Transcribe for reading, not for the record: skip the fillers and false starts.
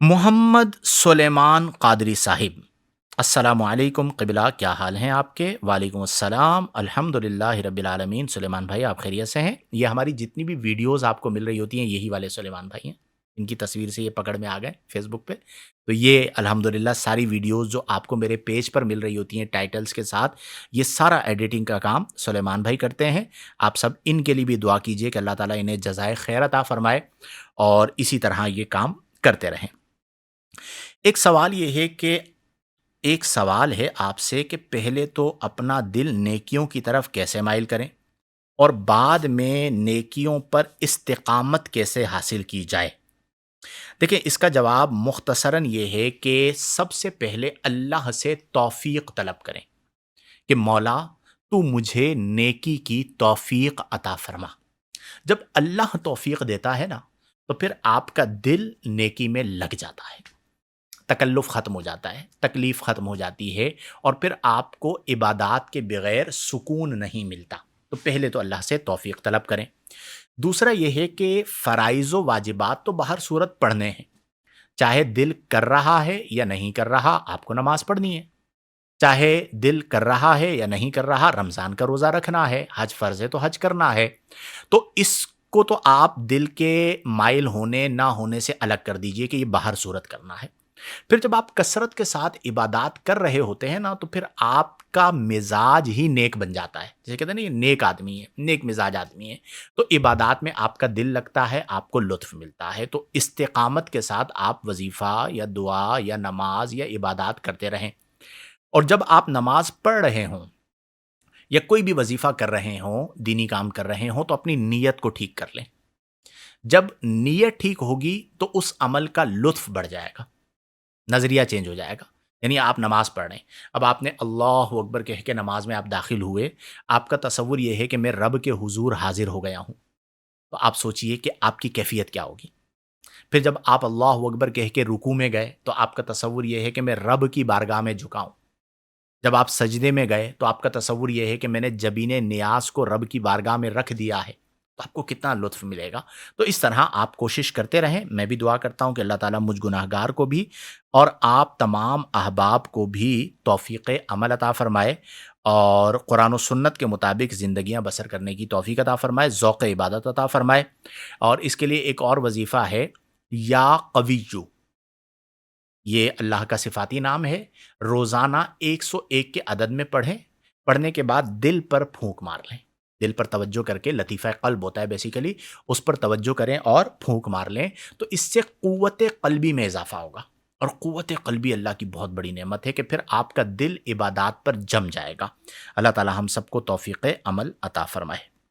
मोहम्मद सुलेमान कादरी साहिब, अस्सलामु अलैकुम क़िबला, क्या हाल हैं आपके? वालेकुम अस्सलाम, अल्हम्दुलिल्लाहि रब्बिल आलमीन। सुलेमान भाई, आप खैरियत से हैं? ये हमारी जितनी भी वीडियोज़ आपको मिल रही होती हैं, यही वाले सुलेमान भाई हैं। इनकी तस्वीर से ये पकड़ में आ गए फ़ेसबुक पे। तो ये अल्हम्दुलिल्लाह सारी वीडियोज़ जो आपको मेरे पेज पर मिल रही होती हैं टाइटल्स के साथ, ये सारा एडिटिंग का काम सुलेमान भाई करते हैं। आप सब इनके लिए भी दुआ कीजिए कि अल्लाह ताला इन्हें जज़ाए खैर अता फ़रमाए और इसी तरह ये काम करते रहें। एक सवाल ये है कि एक सवाल है आपसे कि पहले तो अपना दिल नेकियों की तरफ कैसे माइल करें और बाद में नेकियों पर इस्तिकामत कैसे हासिल की जाए। देखिए, इसका जवाब मुख्तसरन ये है कि सबसे पहले अल्लाह से तौफीक तलब करें कि मौला, तू मुझे नेकी की तौफीक अता फरमा। जब अल्लाह तौफीक देता है ना, तो फिर आपका दिल नेकी में लग जाता है, तकल्लुफ़ ख़त्म हो जाता है, तकलीफ़ ख़त्म हो जाती है और फिर आपको इबादात के बगैर सुकून नहीं मिलता। तो पहले तो अल्लाह से तौफ़ीक तलब करें। दूसरा ये है कि फ़राइज़ व वाजिबात तो बाहर सूरत पढ़ने हैं। चाहे दिल कर रहा है या नहीं कर रहा, आपको नमाज़ पढ़नी है। चाहे दिल कर रहा है या नहीं कर रहा, रमज़ान का रोज़ा रखना है, हज फ़र्ज़ है तो हज करना है। तो इसको तो आप दिल के माइल होने ना होने से अलग कर दीजिए कि ये बाहर सूरत करना है। फिर जब आप कसरत के साथ इबादत कर रहे होते हैं ना, तो फिर आपका मिजाज ही नेक बन जाता है। जैसे कहते हैं ना, ये नेक आदमी है, नेक मिजाज आदमी है। तो इबादत में आपका दिल लगता है, आपको लुत्फ़ मिलता है। तो इस्तिकामत के साथ आप वजीफ़ा या दुआ या नमाज या इबादत करते रहें। और जब आप नमाज पढ़ रहे हों या कोई भी वजीफ़ा कर रहे हों, दीनी काम कर रहे हों, तो अपनी नीयत को ठीक कर लें। जब नीयत ठीक होगी तो उस अमल का लुत्फ़ बढ़ जाएगा, नज़रिया चेंज हो जाएगा। यानी आप नमाज़ पढ़ रहे हैं, अब आपने अल्लाहु अकबर कह के नमाज़ में आप दाखिल हुए, आपका तसव्वुर ये है कि मैं रब के हुज़ूर हाज़िर हो गया हूँ। तो आप सोचिए कि आपकी कैफ़ियत क्या होगी? फिर जब आप अल्लाहु अकबर कह के रुकू में गए, तो आपका तसव्वुर ये है कि मैं रब की बारगाह में झुका हूँ। जब आप सजदे में गए, तो आपका तसव्वुर ये है कि मैंने जबीन नियाज़ को रब की बारगाह में रख दिया है। तो आपको कितना लुत्फ़ मिलेगा। तो इस तरह आप कोशिश करते रहें। मैं भी दुआ करता हूँ कि अल्लाह ताला मुझ गुनाहगार को भी और आप तमाम अहबाब को भी तौफ़ीक़ अमल अता फ़रमाए और कुरान और सुन्नत के मुताबिक ज़िंदगियाँ बसर करने की तौफ़ीक़ अता फ़रमाए, ज़ौक़ इबादत अता फ़रमाए। और इसके लिए एक और वज़ीफ़ा है, या कविय्यु। ये अल्लाह का सिफ़ाती नाम है। रोज़ाना 101 के अदद में पढ़ें। पढ़ने के बाद दिल पर फूँक मार लें। दिल पर तवज्जो करके, लतीफ़ा क़ल्ब होता है बेसिकली, उस पर तवज्जो करें और फूँक मार लें। तो इससे क़ुव्वत क़ल्बी में इज़ाफ़ा होगा और क़ुव्वत क़ल्बी अल्लाह की बहुत बड़ी नेमत है कि फिर आपका दिल इबादत पर जम जाएगा। अल्लाह ताला हम सबको तौफ़ीक़ अमल अता फ़रमाए।